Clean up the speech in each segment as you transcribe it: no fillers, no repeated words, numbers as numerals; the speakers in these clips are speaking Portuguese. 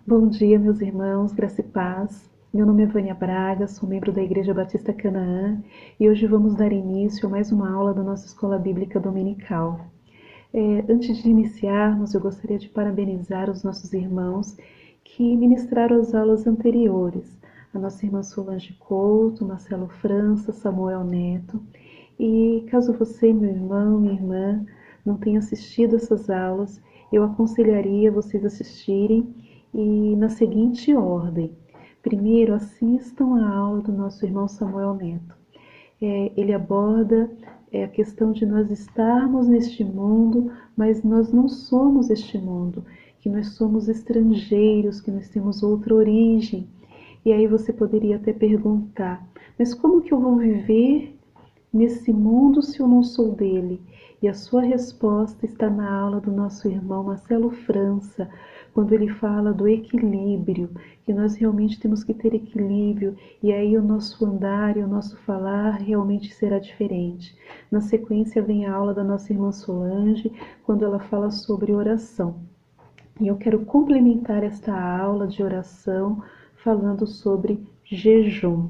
Bom dia, meus irmãos, graça e paz. Meu nome é Vânia Braga, sou membro da Igreja Batista Canaã e hoje vamos dar início a mais uma aula da nossa Escola Bíblica Dominical. Antes de iniciarmos, eu gostaria de parabenizar os nossos irmãos que ministraram as aulas anteriores, a nossa irmã Solange Couto, Marcelo França, Samuel Neto. E caso você, meu irmão, minha irmã, não tenha assistido essas aulas, eu aconselharia vocês assistirem e na seguinte ordem. Primeiro, assistam a aula do nosso irmão Samuel Neto. Ele aborda a questão de nós estarmos neste mundo, mas nós não somos este mundo, que nós somos estrangeiros, que nós temos outra origem. E aí você poderia até perguntar, mas como que eu vou viver nesse mundo se eu não sou dele? E a sua resposta está na aula do nosso irmão Marcelo França, quando ele fala do equilíbrio, que nós realmente temos que ter equilíbrio, e aí o nosso andar e o nosso falar realmente será diferente. Na sequência vem a aula da nossa irmã Solange, quando ela fala sobre oração. E eu quero complementar esta aula de oração falando sobre jejum.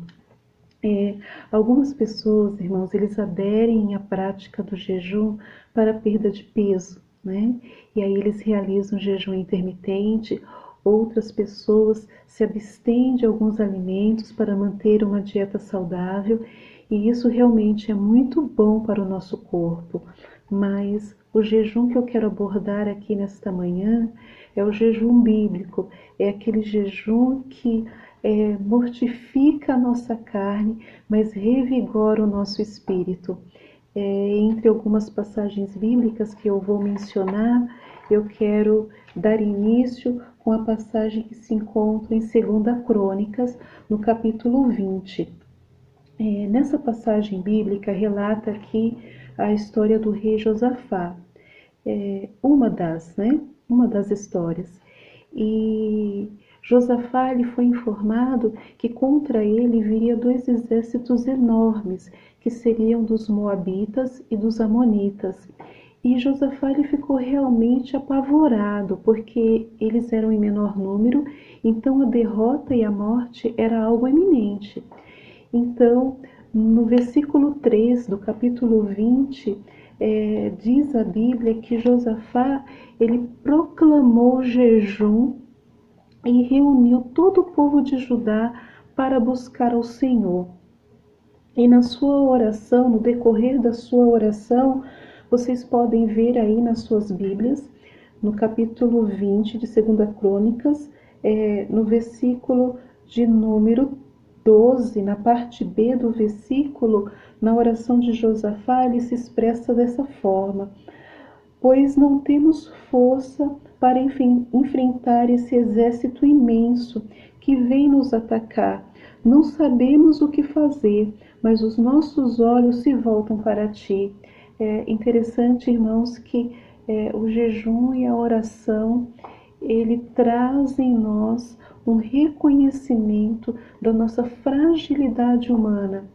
Algumas pessoas, irmãos, eles aderem à prática do jejum para a perda de peso, né? E aí eles realizam jejum intermitente. Outras pessoas se abstêm de alguns alimentos para manter uma dieta saudável, e isso realmente é muito bom para o nosso corpo. Mas o jejum que eu quero abordar aqui nesta manhã é o jejum bíblico, é aquele jejum que mortifica a nossa carne, mas revigora o nosso espírito. Entre algumas passagens bíblicas que eu vou mencionar, eu quero dar início com a passagem que se encontra em 2 Crônicas, no capítulo 20. Nessa passagem bíblica relata aqui a história do rei Josafá, uma das histórias. E Josafá ele foi informado que contra ele viria 2 exércitos enormes, que seriam dos Moabitas e dos Amonitas. E Josafá ele ficou realmente apavorado, porque eles eram em menor número, então a derrota e a morte era algo iminente. Então, no versículo 3 do capítulo 20, diz a Bíblia que Josafá ele proclamou jejum e reuniu todo o povo de Judá para buscar ao Senhor. E na sua oração, no decorrer da sua oração, vocês podem ver aí nas suas Bíblias, no capítulo 20 de 2 Crônicas, no versículo de número 12, na parte B do versículo, na oração de Josafá, ele se expressa dessa forma: pois não temos força para enfrentar esse exército imenso que vem nos atacar. Não sabemos o que fazer, mas os nossos olhos se voltam para ti. É interessante, irmãos, que o jejum e a oração, ele traz em nós um reconhecimento da nossa fragilidade humana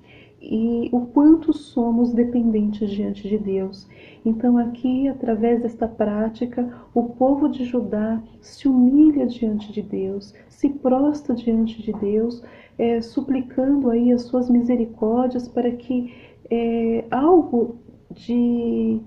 e o quanto somos dependentes diante de Deus. Então aqui, através desta prática, o povo de Judá se humilha diante de Deus, se prostra diante de Deus, suplicando aí as suas misericórdias para que algo de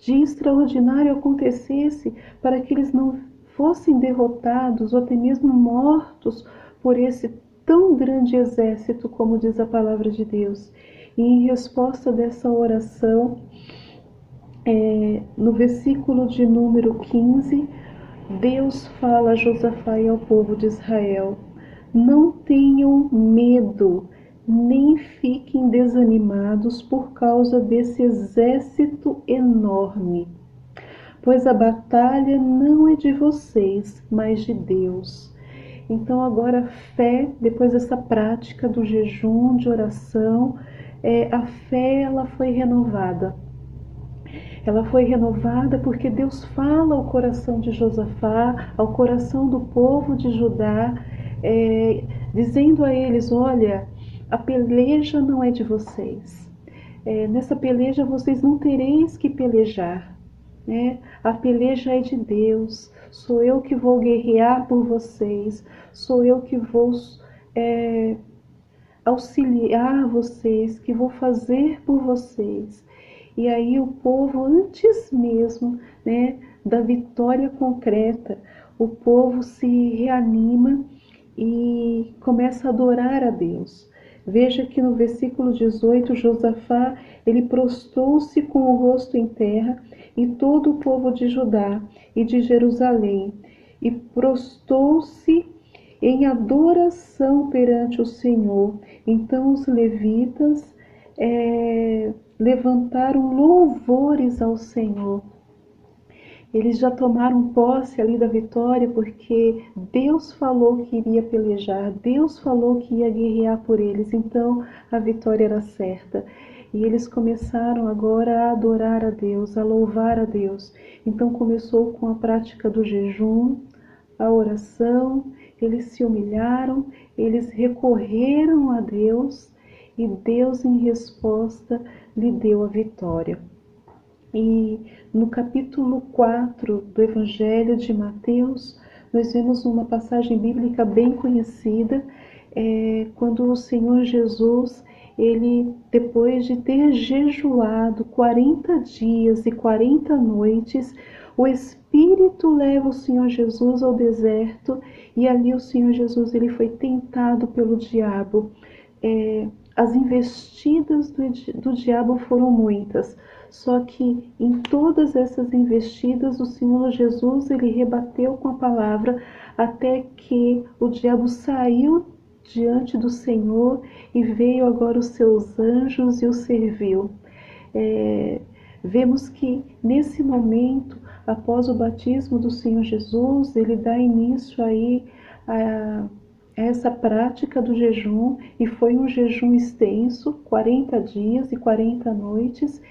extraordinário acontecesse, para que eles não fossem derrotados ou até mesmo mortos por esse tão grande exército, como diz a palavra de Deus. E em resposta dessa oração, no versículo de número 15, Deus fala a Josafá e ao povo de Israel: não tenham medo, nem fiquem desanimados por causa desse exército enorme, pois a batalha não é de vocês, mas de Deus. Então agora a fé, depois dessa prática do jejum, de oração, a fé ela foi renovada. Ela foi renovada porque Deus fala ao coração de Josafá, ao coração do povo de Judá, dizendo a eles: olha, a peleja não é de vocês. Nessa peleja vocês não tereis que pelejar. A peleja é de Deus. sou eu que vou guerrear por vocês, sou eu que vou auxiliar vocês, que vou fazer por vocês. E aí o povo, antes mesmo, né, da vitória concreta, o povo se reanima e começa a adorar a Deus. Veja que no versículo 18, Josafá, ele prostrou-se com o rosto em terra, e todo o povo de Judá e de Jerusalém, e prostrou-se em adoração perante o Senhor. Então os levitas levantaram louvores ao Senhor. Eles já tomaram posse ali da vitória, porque Deus falou que iria pelejar, Deus falou que ia guerrear por eles, então a vitória era certa. E eles começaram agora a adorar a Deus, a louvar a Deus. Então começou com a prática do jejum, a oração, eles se humilharam, eles recorreram a Deus e Deus, em resposta, lhe deu a vitória. E no capítulo 4 do Evangelho de Mateus, nós vemos uma passagem bíblica bem conhecida, quando o Senhor Jesus, ele, depois de ter jejuado 40 dias e 40 noites, o Espírito leva o Senhor Jesus ao deserto, e ali o Senhor Jesus, ele foi tentado pelo diabo. As investidas do diabo foram muitas, só que em todas essas investidas o Senhor Jesus, ele rebateu com a palavra, até que o diabo saiu diante do Senhor e veio agora os seus anjos e o serviu. Vemos que nesse momento, após o batismo do Senhor Jesus, ele dá início aí a essa prática do jejum, e foi um jejum extenso, 40 dias e 40 noites,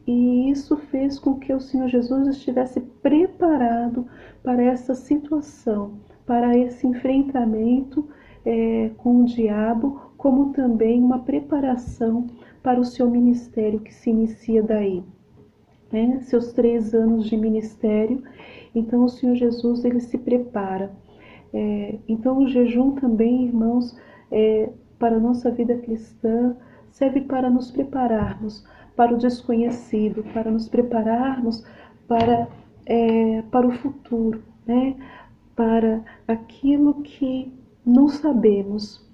e isso fez com que o Senhor Jesus estivesse preparado para essa situação, para esse enfrentamento com o diabo, como também uma preparação para o seu ministério que se inicia daí. Seus 3 anos de ministério, então o Senhor Jesus, ele se prepara. Então o jejum também, irmãos, para a nossa vida cristã, serve para nos prepararmos para o desconhecido, para nos prepararmos para o futuro, né? Para aquilo que não sabemos.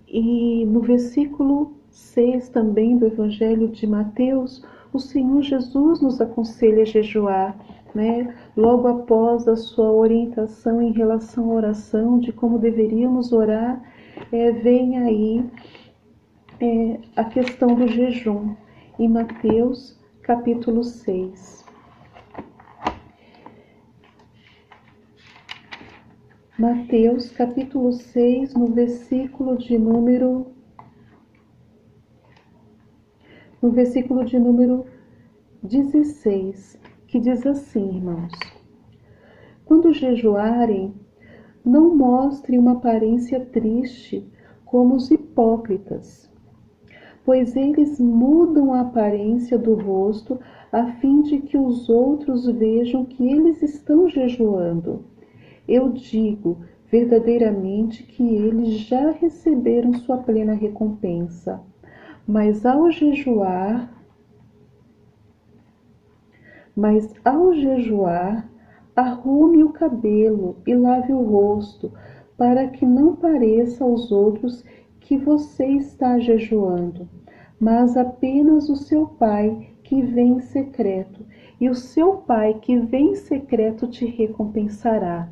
E no versículo 6 também do Evangelho de Mateus, o Senhor Jesus nos aconselha a jejuar, né? Logo após a sua orientação em relação à oração, de como deveríamos orar, vem aí a questão do jejum, em Mateus capítulo 6. Mateus capítulo 6, no versículo de número 16, que diz assim, irmãos: quando jejuarem, não mostrem uma aparência triste como os hipócritas, pois eles mudam a aparência do rosto a fim de que os outros vejam que eles estão jejuando. Eu digo verdadeiramente que eles já receberam sua plena recompensa. Mas ao jejuar, arrume o cabelo e lave o rosto, para que não pareça aos outros que você está jejuando, mas apenas o seu Pai que vem em secreto, e o seu Pai que vem em secreto te recompensará.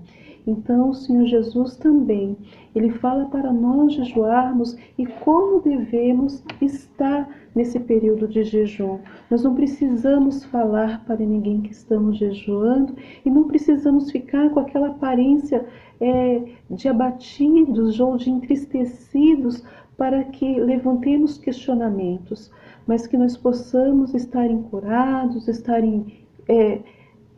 Então o Senhor Jesus também, ele fala para nós jejuarmos e como devemos estar nesse período de jejum. Nós não precisamos falar para ninguém que estamos jejuando e não precisamos ficar com aquela aparência de abatidos ou de entristecidos para que levantemos questionamentos, mas que nós possamos estar encorajados, estar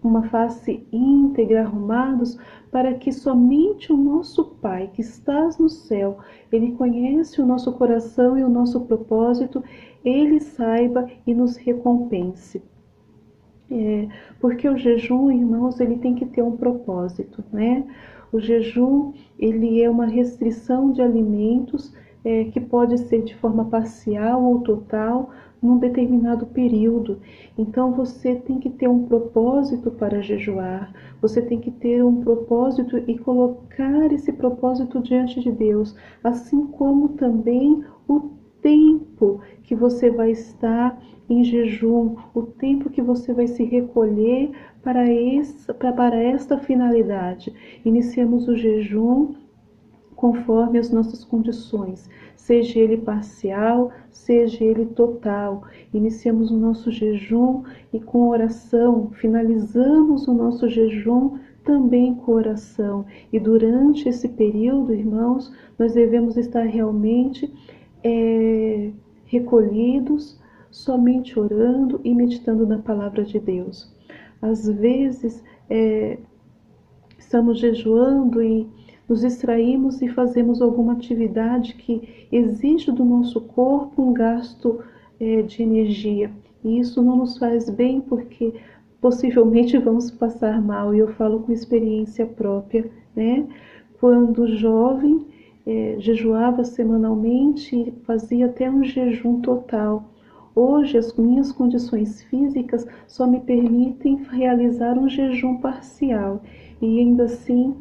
uma face íntegra, arrumados, para que somente o nosso Pai, que estás no céu, ele conhece o nosso coração e o nosso propósito, ele saiba e nos recompense. Porque o jejum, irmãos, ele tem que ter um propósito, né? O jejum, ele é uma restrição de alimentos que pode ser de forma parcial ou total num determinado período. Então você tem que ter um propósito para jejuar, você tem que ter um propósito e colocar esse propósito diante de Deus, assim como também o tempo que você vai estar em jejum, o tempo que você vai se recolher para esta finalidade. Iniciamos o jejum conforme as nossas condições, seja ele parcial, seja ele total. Iniciamos o nosso jejum e com oração, finalizamos o nosso jejum também com oração. E durante esse período, irmãos, nós devemos estar realmente recolhidos, somente orando e meditando na palavra de Deus. Às vezes, estamos jejuando e nos distraímos e fazemos alguma atividade que exige do nosso corpo um gasto de energia. E isso não nos faz bem porque possivelmente vamos passar mal. E eu falo com experiência própria, né? Quando jovem, jejuava semanalmente e fazia até um jejum total. Hoje, as minhas condições físicas só me permitem realizar um jejum parcial. E ainda assim,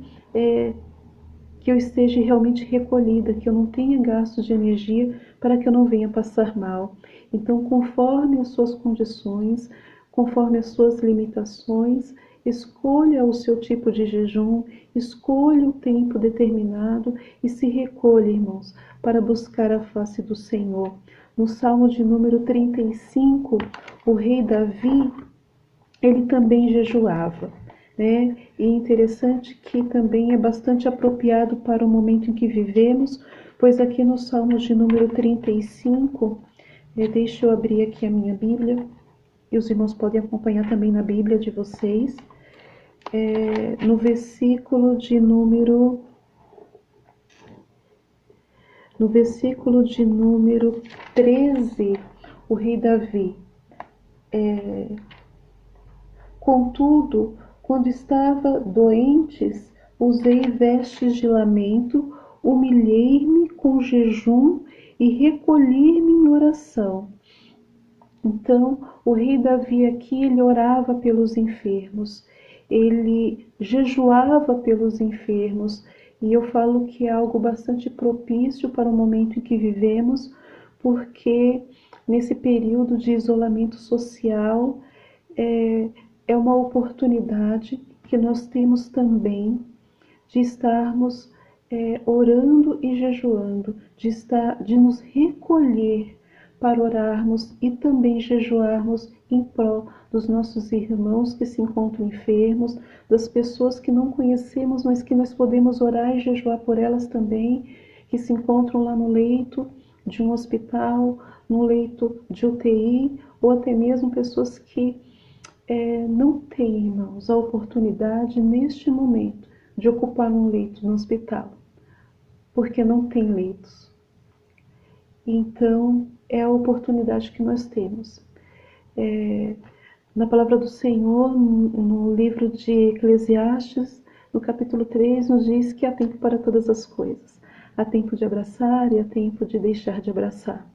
que eu esteja realmente recolhida, que eu não tenha gastos de energia para que eu não venha passar mal. Então, conforme as suas condições, conforme as suas limitações, escolha o seu tipo de jejum, escolha o tempo determinado e se recolha, irmãos, para buscar a face do Senhor. No Salmo de número 35, o rei Davi, ele também jejuava, né? E é interessante que também é bastante apropriado para o momento em que vivemos, pois aqui no Salmo de número 35, deixa eu abrir aqui a minha Bíblia, e os irmãos podem acompanhar também na Bíblia de vocês, no versículo de número 13, o rei Davi, contudo, quando estava doentes, usei vestes de lamento, humilhei-me com jejum e recolhi-me em oração. Então, o rei Davi aqui, ele orava pelos enfermos, ele jejuava pelos enfermos, e eu falo que é algo bastante propício para o momento em que vivemos, porque nesse período de isolamento social, é uma oportunidade que nós temos também de estarmos orando e jejuando, de nos recolher para orarmos e também jejuarmos em prol dos nossos irmãos que se encontram enfermos, das pessoas que não conhecemos, mas que nós podemos orar e jejuar por elas também, que se encontram lá no leito de um hospital, no leito de UTI, ou até mesmo pessoas que não têm, irmãos, a oportunidade neste momento de ocupar um leito no hospital, porque não tem leitos. Então, é a oportunidade que nós temos. Na palavra do Senhor, no livro de Eclesiastes, no capítulo 3, nos diz que há tempo para todas as coisas. Há tempo de abraçar e há tempo de deixar de abraçar.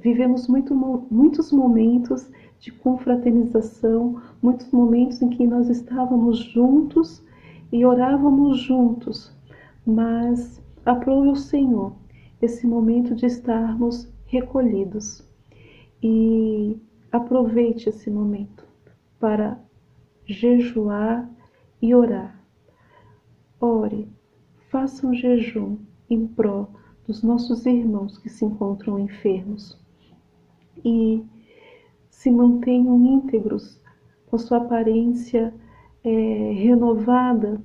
Vivemos muitos momentos de confraternização, muitos momentos em que nós estávamos juntos e orávamos juntos, mas aprove o Senhor esse momento de estarmos recolhidos. E aproveite esse momento para jejuar e orar. Ore, faça um jejum em prol dos nossos irmãos que se encontram enfermos e se mantenham íntegros, com sua aparência renovada,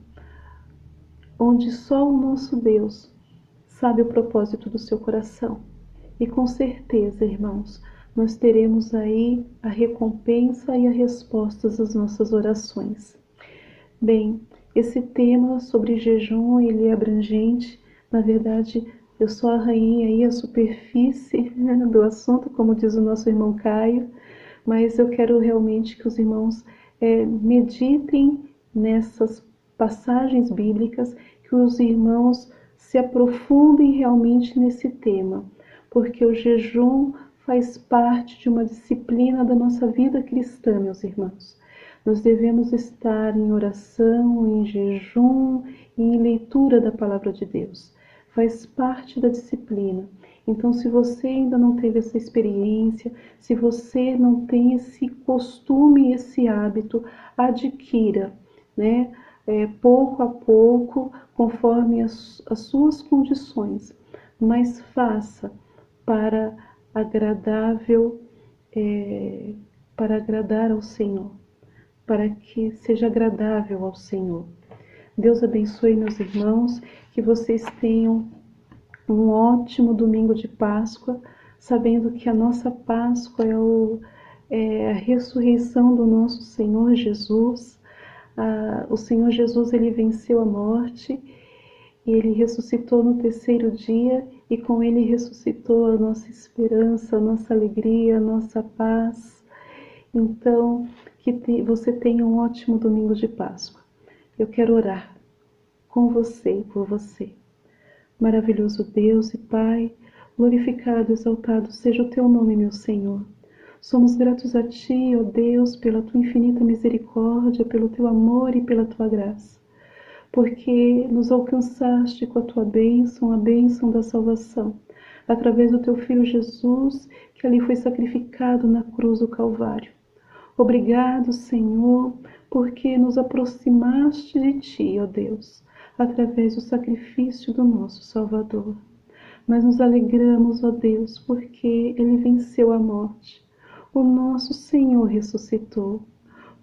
onde só o nosso Deus sabe o propósito do seu coração. E com certeza, irmãos, nós teremos aí a recompensa e a resposta às nossas orações. Bem, esse tema sobre jejum, ele é abrangente. Na verdade, eu só arranhei aí a superfície do assunto, como diz o nosso irmão Caio, mas eu quero realmente que os irmãos meditem nessas passagens bíblicas, que os irmãos se aprofundem realmente nesse tema, porque o jejum faz parte de uma disciplina da nossa vida cristã, meus irmãos. Nós devemos estar em oração, em jejum e em leitura da palavra de Deus. Faz parte da disciplina. Então, se você ainda não teve essa experiência, se você não tem esse costume, esse hábito, adquira, né? Pouco a pouco, conforme as suas condições, mas faça para agradável, para agradar ao Senhor, para que seja agradável ao Senhor. Deus abençoe meus irmãos, que vocês tenham um ótimo domingo de Páscoa, sabendo que a nossa Páscoa é a ressurreição do nosso Senhor Jesus. O Senhor Jesus, ele venceu a morte e ele ressuscitou no terceiro dia, e com ele ressuscitou a nossa esperança, a nossa alegria, a nossa paz. Então, que você tenha um ótimo domingo de Páscoa. Eu quero orar com você e por você. Maravilhoso Deus e Pai, glorificado, exaltado seja o teu nome, meu Senhor. Somos gratos a Ti, ó Deus, pela Tua infinita misericórdia, pelo Teu amor e pela Tua graça, porque nos alcançaste com a Tua bênção, a bênção da salvação, através do Teu Filho Jesus, que ali foi sacrificado na cruz do Calvário. Obrigado, Senhor, porque nos aproximaste de Ti, ó Deus, através do sacrifício do nosso Salvador. Mas nos alegramos, ó Deus, porque Ele venceu a morte. O nosso Senhor ressuscitou.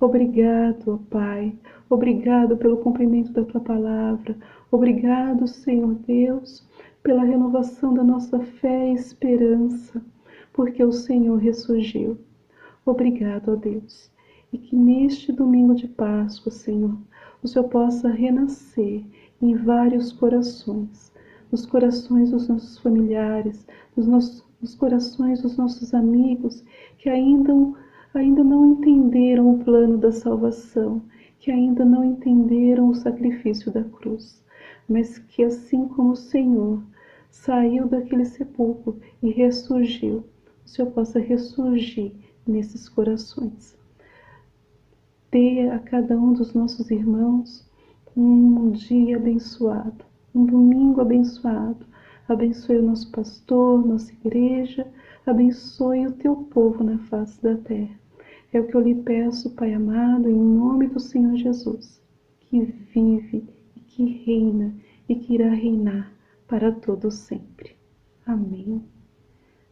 Obrigado, ó Pai. Obrigado pelo cumprimento da Tua palavra. Obrigado, Senhor Deus, pela renovação da nossa fé e esperança, porque o Senhor ressurgiu. Obrigado, ó Deus. E que neste domingo de Páscoa, Senhor, o Senhor possa renascer em vários corações, nos corações dos nossos familiares, nos corações dos nossos amigos que ainda não entenderam o plano da salvação, que ainda não entenderam o sacrifício da cruz, mas que assim como o Senhor saiu daquele sepulcro e ressurgiu, o Senhor possa ressurgir nesses corações. Dê a cada um dos nossos irmãos um dia abençoado, um domingo abençoado. Abençoe o nosso pastor, nossa igreja, abençoe o teu povo na face da terra. É o que eu lhe peço, Pai amado, em nome do Senhor Jesus, que vive e que reina e que irá reinar para todo sempre. Amém.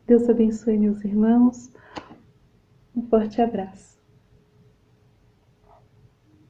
Deus abençoe meus irmãos. Um forte abraço.